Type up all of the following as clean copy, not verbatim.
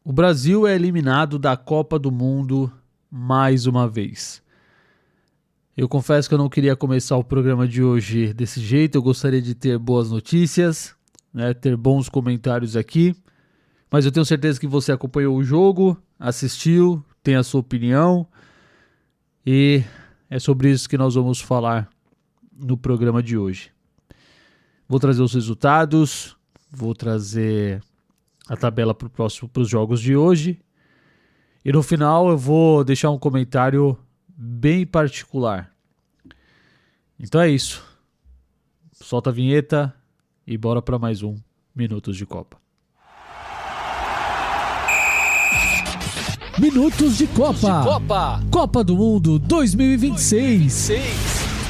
O Brasil é eliminado da Copa do Mundo mais uma vez. Eu confesso que eu não queria começar o programa de hoje desse jeito. Eu gostaria de ter boas notícias, né, ter bons comentários aqui. Mas eu tenho certeza que você acompanhou o jogo, assistiu, tem a sua opinião. E é sobre isso que nós vamos falar no programa de hoje. Vou trazer os resultados, vou trazer a tabela para os jogos de hoje. E no final eu vou deixar um comentário bem particular. Então é isso. Solta a vinheta e bora para mais um Minutos de Copa. Minutos de Copa. Copa do Mundo 2026.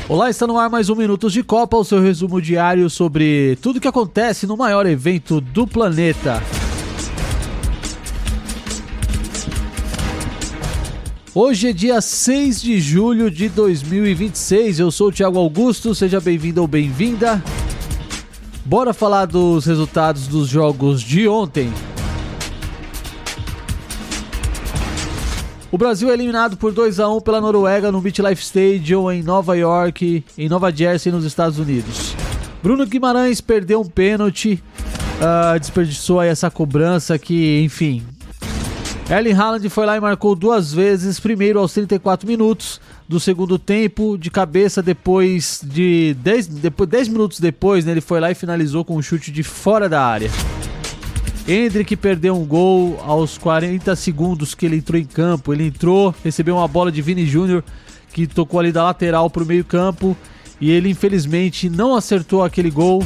Olá, está no ar mais um Minutos de Copa, o seu resumo diário sobre tudo que acontece no maior evento do planeta. Hoje é dia 6 de julho de 2026, eu sou o Thiago Augusto, seja bem-vindo ou bem-vinda. Bora falar dos resultados dos jogos de ontem. O Brasil é eliminado por 2-1 pela Noruega no MetLife Stadium em Nova York, em Nova Jersey, nos Estados Unidos. Bruno Guimarães perdeu um pênalti, desperdiçou aí essa cobrança que, enfim... Erling Haaland foi lá e marcou duas vezes, primeiro aos 34 minutos do segundo tempo, de cabeça, depois de 10 minutos depois, né, ele foi lá e finalizou com um chute de fora da área. Endrick perdeu um gol aos 40 segundos que ele entrou em campo. Ele entrou, recebeu uma bola de Vini Júnior que tocou ali da lateral para o meio campo e ele infelizmente não acertou aquele gol.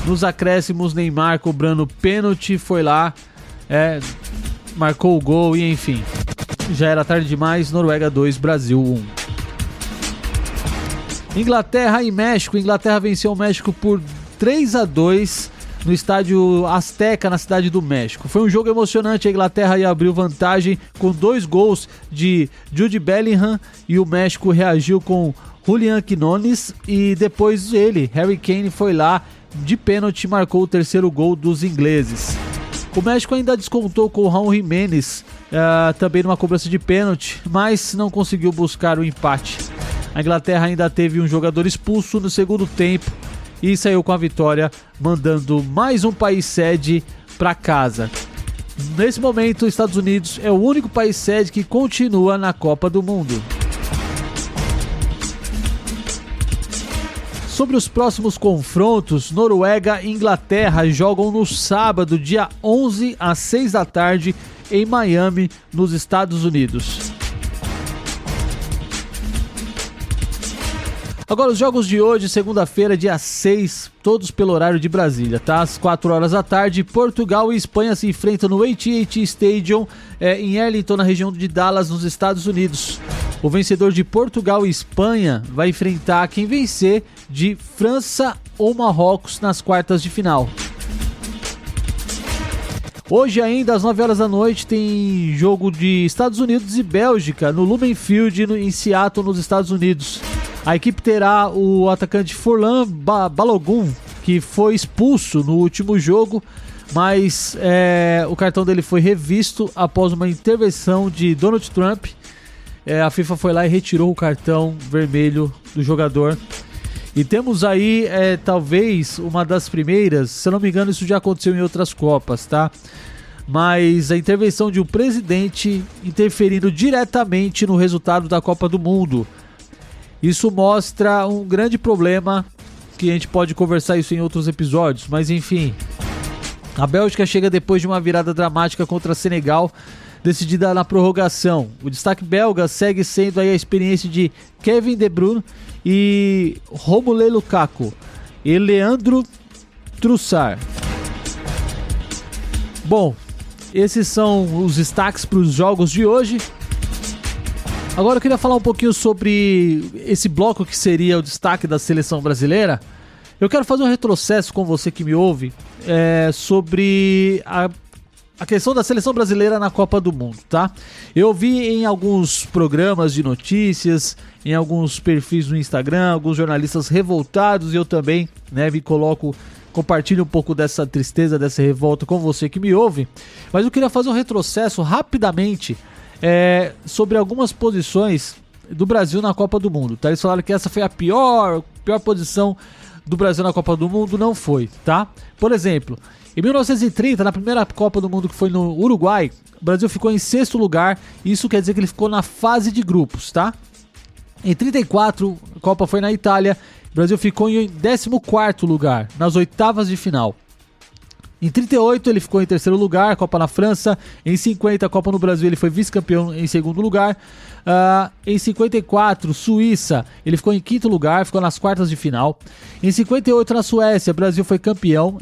Nos acréscimos, Neymar cobrando pênalti, foi lá, marcou o gol e enfim, já era tarde demais. Noruega 2, Brasil 1. Inglaterra e México. Inglaterra venceu o México por 3-2 no estádio Azteca, na cidade do México. Foi um jogo emocionante, a Inglaterra ia abrir vantagem com 2 gols de Jude Bellingham e o México reagiu com Julián Quinones e depois ele, Harry Kane, foi lá de pênalti e marcou o terceiro gol dos ingleses. O México ainda descontou com o Raul Jiménez, também numa cobrança de pênalti, mas não conseguiu buscar o empate. A Inglaterra ainda teve um jogador expulso no segundo tempo e saiu com a vitória, mandando mais um país sede para casa. Nesse momento, os Estados Unidos é o único país sede que continua na Copa do Mundo. Sobre os próximos confrontos, Noruega e Inglaterra jogam no sábado, dia 11 às 6 da tarde, em Miami, nos Estados Unidos. Agora os jogos de hoje, segunda-feira, dia 6, todos pelo horário de Brasília, tá? Às 4 horas da tarde, Portugal e Espanha se enfrentam no AT&T Stadium em Arlington, na região de Dallas, nos Estados Unidos. O vencedor de Portugal e Espanha vai enfrentar quem vencer de França ou Marrocos nas quartas de final. Hoje ainda, às 9 horas da noite, tem jogo de Estados Unidos e Bélgica no Lumen Field em Seattle, nos Estados Unidos. A equipe terá o atacante Furlan Balogun, que foi expulso no último jogo, mas o cartão dele foi revisto após uma intervenção de Donald Trump. A FIFA foi lá e retirou o cartão vermelho do jogador. E temos aí, talvez, uma das primeiras, se eu não me engano isso já aconteceu em outras Copas, tá? Mas a intervenção de um presidente interferindo diretamente no resultado da Copa do Mundo. Isso mostra um grande problema, que a gente pode conversar isso em outros episódios, mas enfim. A Bélgica chega depois de uma virada dramática contra Senegal, decidida na prorrogação. O destaque belga segue sendo aí a experiência de Kevin De Bruyne e Romelu Lukaku e Leandro Trossard. Bom, esses são os destaques para os jogos de hoje. Agora eu queria falar um pouquinho sobre esse bloco que seria o destaque da seleção brasileira. Eu quero fazer um retrocesso com você que me ouve sobre a questão da seleção brasileira na Copa do Mundo, tá? Eu vi em alguns programas de notícias, em alguns perfis no Instagram, alguns jornalistas revoltados, e eu também, me coloco compartilho um pouco dessa tristeza, dessa revolta com você que me ouve, mas eu queria fazer um retrocesso rapidamente sobre algumas posições do Brasil na Copa do Mundo, tá? Eles falaram que essa foi a pior posição do Brasil na Copa do Mundo, não foi, tá? Por exemplo, em 1930, na primeira Copa do Mundo que foi no Uruguai, o Brasil ficou em 6º lugar, isso quer dizer que ele ficou na fase de grupos, tá? Em 34, a Copa foi na Itália, o Brasil ficou em 14º lugar, nas oitavas de final. Em 38 ele ficou em 3º lugar, Copa na França. Em 50, a Copa no Brasil, ele foi vice-campeão em 2º lugar. Em 54, Suíça, ele ficou em 5º lugar, ficou nas quartas de final. Em 58, na Suécia, o Brasil foi campeão.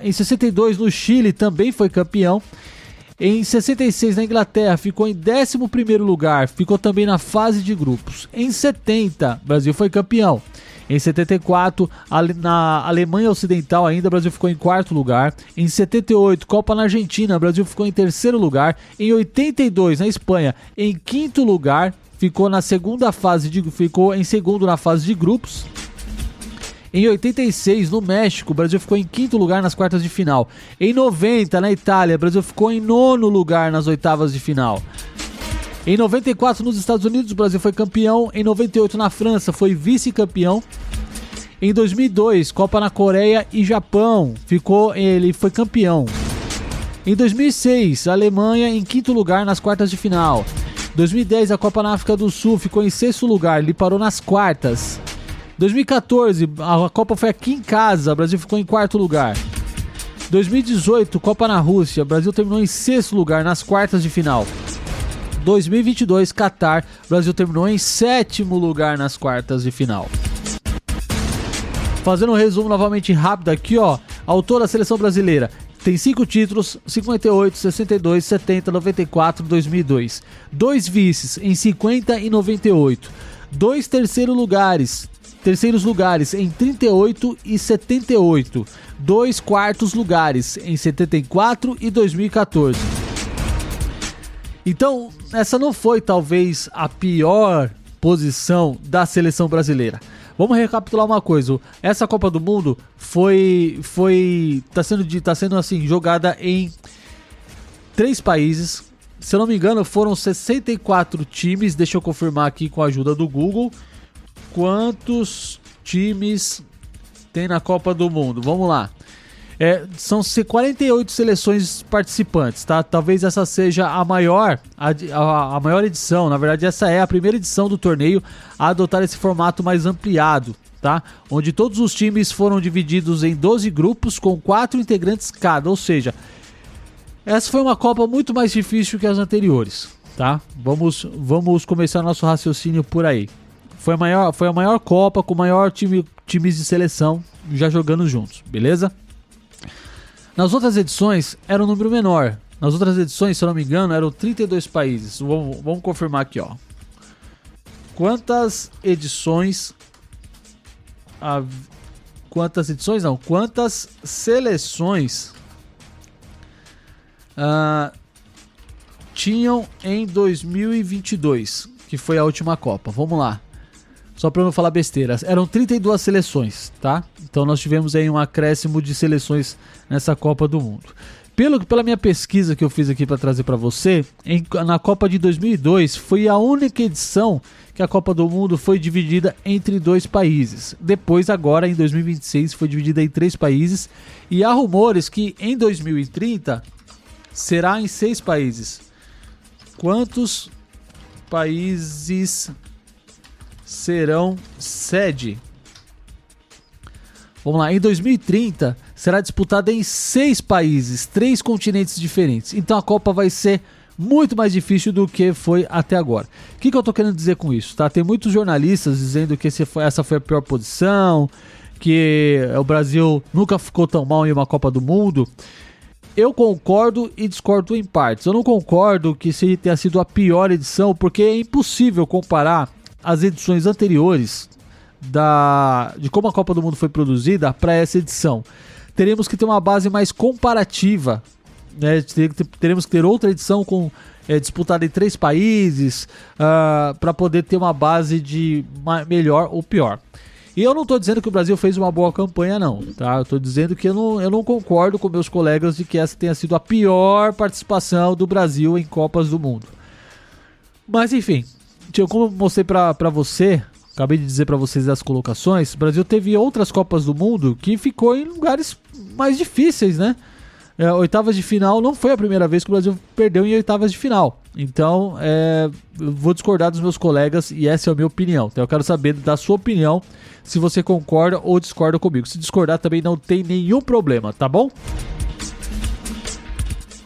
Em 62, no Chile, também foi campeão. Em 66, na Inglaterra, ficou em 11º lugar, ficou também na fase de grupos. Em 70, o Brasil foi campeão. Em 74, na Alemanha Ocidental ainda, o Brasil ficou em 4º lugar. Em 78, Copa na Argentina, o Brasil ficou em 3º lugar. Em 82, na Espanha, em 5º lugar, ficou em segundo na fase de grupos. Em 86, no México, o Brasil ficou em 5º lugar nas quartas de final. Em 90, na Itália, o Brasil ficou em 9º lugar nas oitavas de final. Em 94, nos Estados Unidos, o Brasil foi campeão. Em 98, na França, foi vice-campeão. Em 2002, Copa na Coreia e Japão, ele foi campeão. Em 2006, a Alemanha em 5º lugar nas quartas de final. Em 2010, a Copa na África do Sul ficou em 6º lugar, ele parou nas quartas. 2014, a Copa foi aqui em casa, o Brasil ficou em 4º lugar. 2018, Copa na Rússia, o Brasil terminou em 6º lugar nas quartas de final. 2022, Catar, o Brasil terminou em 7º lugar nas quartas de final. Fazendo um resumo novamente rápido aqui, ó. Autor da seleção brasileira tem 5 títulos, 58, 62, 70, 94, 2002. 2 vices em 50 e 98. 2 terceiros lugares em 38 e 78, 2 quartos lugares em 74 e 2014. Então, essa não foi talvez a pior posição da seleção brasileira. Vamos recapitular uma coisa. Essa Copa do Mundo tá sendo assim jogada em 3 países. Se eu não me engano, foram 64 times. Deixa eu confirmar aqui com a ajuda do Google. Quantos times tem na Copa do Mundo? Vamos lá. São 48 seleções participantes, tá? Talvez essa seja a maior edição. Na verdade, essa é a primeira edição do torneio a adotar esse formato mais ampliado, tá? Onde todos os times foram divididos em 12 grupos com 4 integrantes cada. Ou seja, essa foi uma Copa muito mais difícil que as anteriores, tá? Vamos começar nosso raciocínio por aí. Foi a maior Copa com o maior times de seleção já jogando juntos, beleza? Nas outras edições era um número menor. Nas outras edições, se eu não me engano, eram 32 países. Vamos confirmar aqui, ó. Quantas seleções tinham em 2022, que foi a última Copa? Vamos lá. Só para não falar besteira, eram 32 seleções, tá? Então nós tivemos aí um acréscimo de seleções nessa Copa do Mundo. Pela minha pesquisa que eu fiz aqui para trazer para você, na Copa de 2002 foi a única edição que a Copa do Mundo foi dividida entre 2 países. Depois, agora em 2026, foi dividida em 3 países. E há rumores que em 2030 será em 6 países. Quantos países serão sede? Vamos lá, em 2030 será disputada em 6 países, 3 continentes diferentes. Então a Copa vai ser muito mais difícil do que foi até agora. O que eu tô querendo dizer com isso? Tá? Tem muitos jornalistas dizendo que essa foi a pior posição, que o Brasil nunca ficou tão mal em uma Copa do Mundo. Eu concordo e discordo em partes. Eu não concordo que tenha sido a pior edição, porque é impossível comparar as edições anteriores de como a Copa do Mundo foi produzida para essa edição. Teremos que ter uma base mais comparativa, né? Teremos que ter outra edição disputada em 3 países para poder ter uma base de melhor ou pior. E eu não tô dizendo que o Brasil fez uma boa campanha, não, tá? Eu tô dizendo que eu não concordo com meus colegas de que essa tenha sido a pior participação do Brasil em Copas do Mundo. Mas enfim, como eu mostrei pra você, acabei de dizer pra vocês as colocações, o Brasil teve outras Copas do Mundo que ficou em lugares mais difíceis, né? Oitavas de final não foi a primeira vez que o Brasil perdeu em oitavas de final. Então, eu vou discordar dos meus colegas e essa é a minha opinião. Então, eu quero saber da sua opinião, se você concorda ou discorda comigo. Se discordar também não tem nenhum problema, tá bom?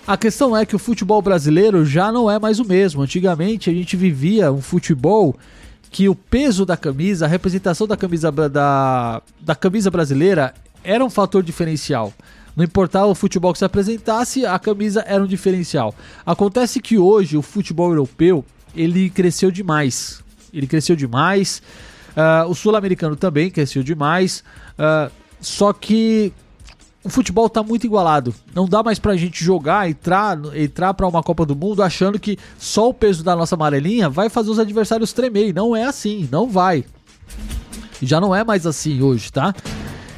A questão é que o futebol brasileiro já não é mais o mesmo. Antigamente, a gente vivia um futebol que o peso da camisa, a representação da camisa, da camisa brasileira era um fator diferencial. Não importava o futebol que se apresentasse, a camisa era um diferencial. Acontece que hoje o futebol europeu, ele cresceu demais. O sul-americano também cresceu demais. Só que o futebol está muito igualado. Não dá mais pra gente jogar, entrar pra uma Copa do Mundo achando que só o peso da nossa amarelinha vai fazer os adversários tremer. Não é assim, não vai. Já não é mais assim hoje, tá?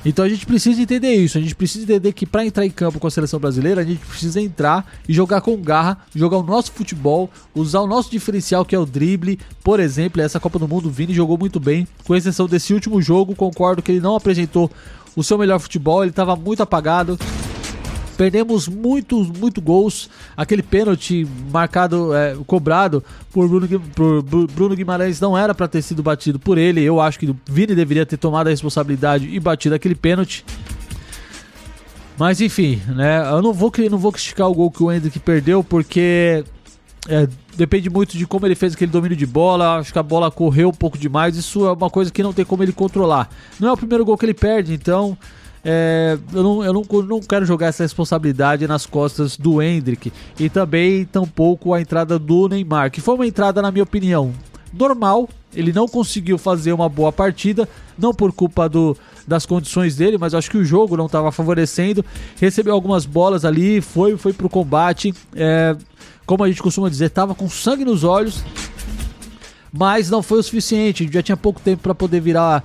Então a gente precisa entender isso, a gente precisa entender que para entrar em campo com a seleção brasileira, a gente precisa entrar e jogar com garra, jogar o nosso futebol, usar o nosso diferencial que é o drible. Por exemplo, essa Copa do Mundo o Vini jogou muito bem, com exceção desse último jogo, concordo que ele não apresentou o seu melhor futebol, ele estava muito apagado. Perdemos muitos gols. Aquele pênalti marcado, cobrado por Bruno Guimarães não era para ter sido batido por ele. Eu acho que o Vini deveria ter tomado a responsabilidade e batido aquele pênalti. Mas enfim, né? Eu não vou criticar o gol que o Endrick perdeu, porque depende muito de como ele fez aquele domínio de bola. Acho que a bola correu um pouco demais. Isso é uma coisa que não tem como ele controlar. Não é o primeiro gol que ele perde, então... eu não quero jogar essa responsabilidade nas costas do Endrick e também tampouco a entrada do Neymar, que foi uma entrada, na minha opinião, normal. Ele não conseguiu fazer uma boa partida, não por culpa das condições dele, mas acho que o jogo não estava favorecendo. Recebeu algumas bolas ali, foi pro combate, como a gente costuma dizer, estava com sangue nos olhos, mas não foi o suficiente. Já tinha pouco tempo para poder virar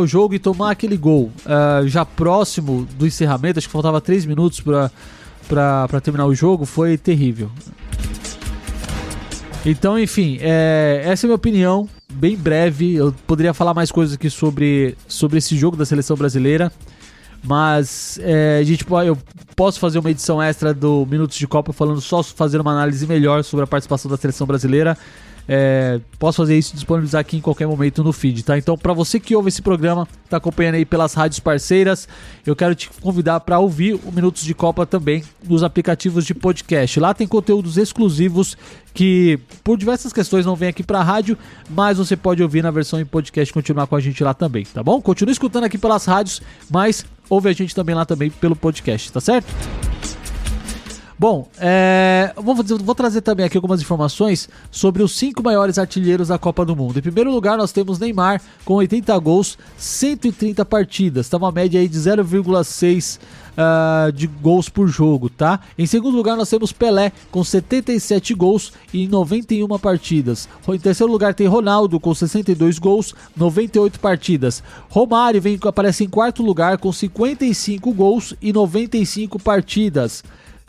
o jogo e tomar aquele gol. Já próximo do encerramento, acho que faltava 3 minutos para terminar o jogo, foi terrível. Então, enfim, essa é a minha opinião, bem breve. Eu poderia falar mais coisas aqui sobre esse jogo da seleção brasileira, mas eu posso fazer uma edição extra do Minutos de Copa fazendo uma análise melhor sobre a participação da seleção brasileira. Posso fazer isso e disponibilizar aqui em qualquer momento no feed, tá? Então, para você que ouve esse programa, tá acompanhando aí pelas rádios parceiras, eu quero te convidar para ouvir o Minutos de Copa também nos aplicativos de podcast. Lá tem conteúdos exclusivos que, por diversas questões, não vem aqui pra rádio, mas você pode ouvir na versão em podcast e continuar com a gente lá também, tá bom? Continue escutando aqui pelas rádios, mas ouve a gente também lá também pelo podcast, tá certo? Bom, vou trazer também aqui algumas informações sobre os 5 maiores artilheiros da Copa do Mundo. Em primeiro lugar, nós temos Neymar com 80 gols, 130 partidas. Está uma média aí de 0,6 de gols por jogo, tá? Em segundo lugar, nós temos Pelé com 77 gols e 91 partidas. Em terceiro lugar, tem Ronaldo com 62 gols, 98 partidas. Romário aparece em quarto lugar com 55 gols e 95 partidas.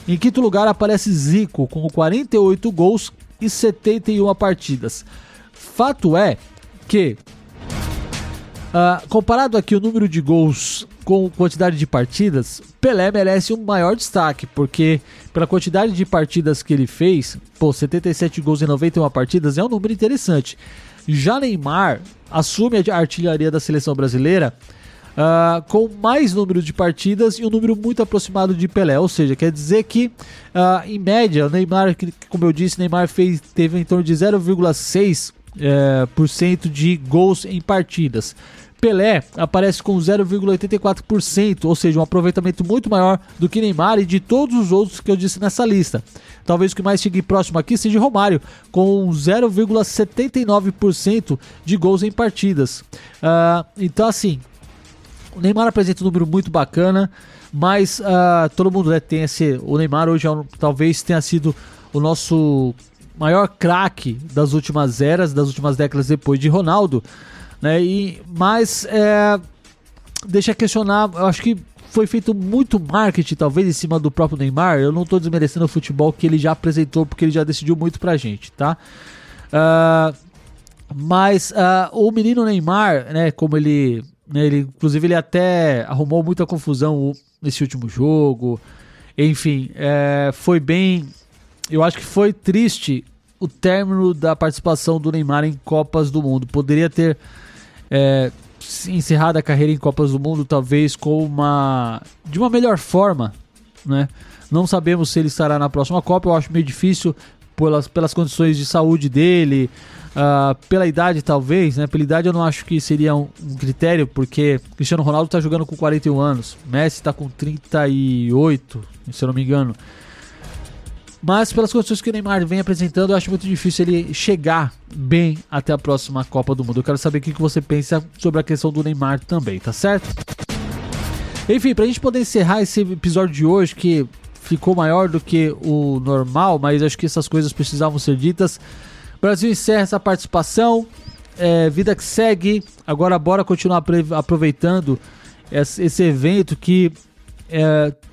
Em quinto lugar aparece Zico com 48 gols e 71 partidas. Fato é que, comparado aqui o número de gols com quantidade de partidas, Pelé merece um maior destaque, porque pela quantidade de partidas que ele fez, 77 gols e 91 partidas é um número interessante. Já Neymar assume a artilharia da seleção brasileira com mais número de partidas e um número muito aproximado de Pelé, ou seja, quer dizer que em média, o Neymar, como eu disse, Neymar teve em torno de 0,6% de gols em partidas. Pelé aparece com 0,84%, ou seja, um aproveitamento muito maior do que Neymar e de todos os outros que eu disse nessa lista. Talvez o que mais chegue próximo aqui seja Romário, com 0,79% de gols em partidas. Então, assim, o Neymar apresenta um número muito bacana, mas todo mundo tem o Neymar hoje talvez tenha sido o nosso maior craque das últimas eras, das últimas décadas depois de Ronaldo. né? Mas deixa questionar, eu acho que foi feito muito marketing, talvez, em cima do próprio Neymar. Eu não tô desmerecendo o futebol que ele já apresentou, porque ele já decidiu muito pra gente, tá? Mas o menino Neymar, né, como ele, inclusive ele até arrumou muita confusão nesse último jogo, enfim, foi bem, eu acho que foi triste o término da participação do Neymar em Copas do Mundo. Poderia ter encerrado a carreira em Copas do Mundo, talvez de uma melhor forma, né? Não sabemos se ele estará na próxima Copa, eu acho meio difícil pelas condições de saúde dele, pela idade talvez, né? Pela idade eu não acho que seria um critério, porque Cristiano Ronaldo está jogando com 41 anos, Messi está com 38, se eu não me engano. Mas pelas condições que o Neymar vem apresentando, eu acho muito difícil ele chegar bem até a próxima Copa do Mundo. Eu quero saber o que você pensa sobre a questão do Neymar também, tá certo? Enfim, pra gente poder encerrar esse episódio de hoje, que ficou maior do que o normal, mas acho que essas coisas precisavam ser ditas. O Brasil encerra essa participação, vida que segue. Agora bora continuar aproveitando esse evento que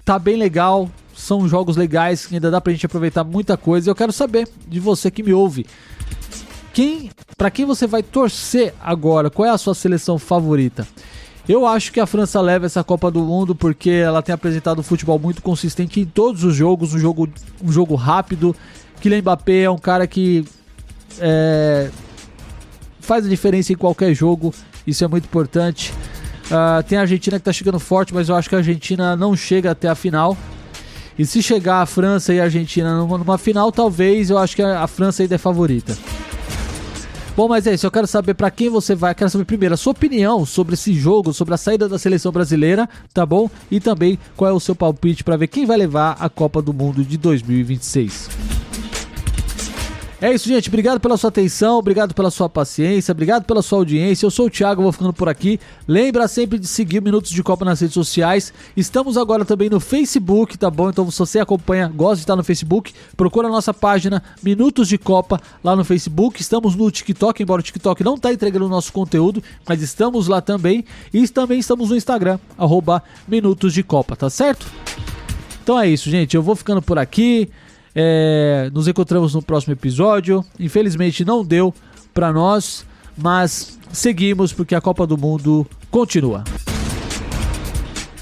tá bem legal. São jogos legais que ainda dá pra gente aproveitar muita coisa. Eu quero saber de você que me ouve, pra quem você vai torcer agora? Qual é a sua seleção favorita? Eu acho que a França leva essa Copa do Mundo porque ela tem apresentado um futebol muito consistente em todos os jogos, um jogo rápido. Kylian Mbappé é um cara que faz a diferença em qualquer jogo, isso é muito importante. Tem a Argentina que tá chegando forte, mas eu acho que a Argentina não chega até a final. E se chegar a França e a Argentina numa final, talvez eu acho que a França ainda é favorita. Bom, mas é isso, eu quero saber pra quem você vai, quero saber primeiro a sua opinião sobre esse jogo, sobre a saída da seleção brasileira, tá bom? E também qual é o seu palpite pra ver quem vai levar a Copa do Mundo de 2026. É isso, gente. Obrigado pela sua atenção, obrigado pela sua paciência, obrigado pela sua audiência. Eu sou o Thiago, vou ficando por aqui. Lembra sempre de seguir Minutos de Copa nas redes sociais. Estamos agora também no Facebook, tá bom? Então se você acompanha, gosta de estar no Facebook, procura a nossa página Minutos de Copa lá no Facebook. Estamos no TikTok, embora o TikTok não tá entregando o nosso conteúdo, mas estamos lá também. E também estamos no Instagram, @Minutos de Copa, tá certo? Então é isso, gente. Eu vou ficando por aqui. Nos encontramos no próximo episódio. Infelizmente não deu pra nós, mas seguimos porque a Copa do Mundo continua.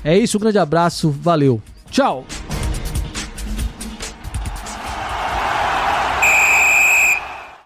É isso, um grande abraço, valeu, tchau!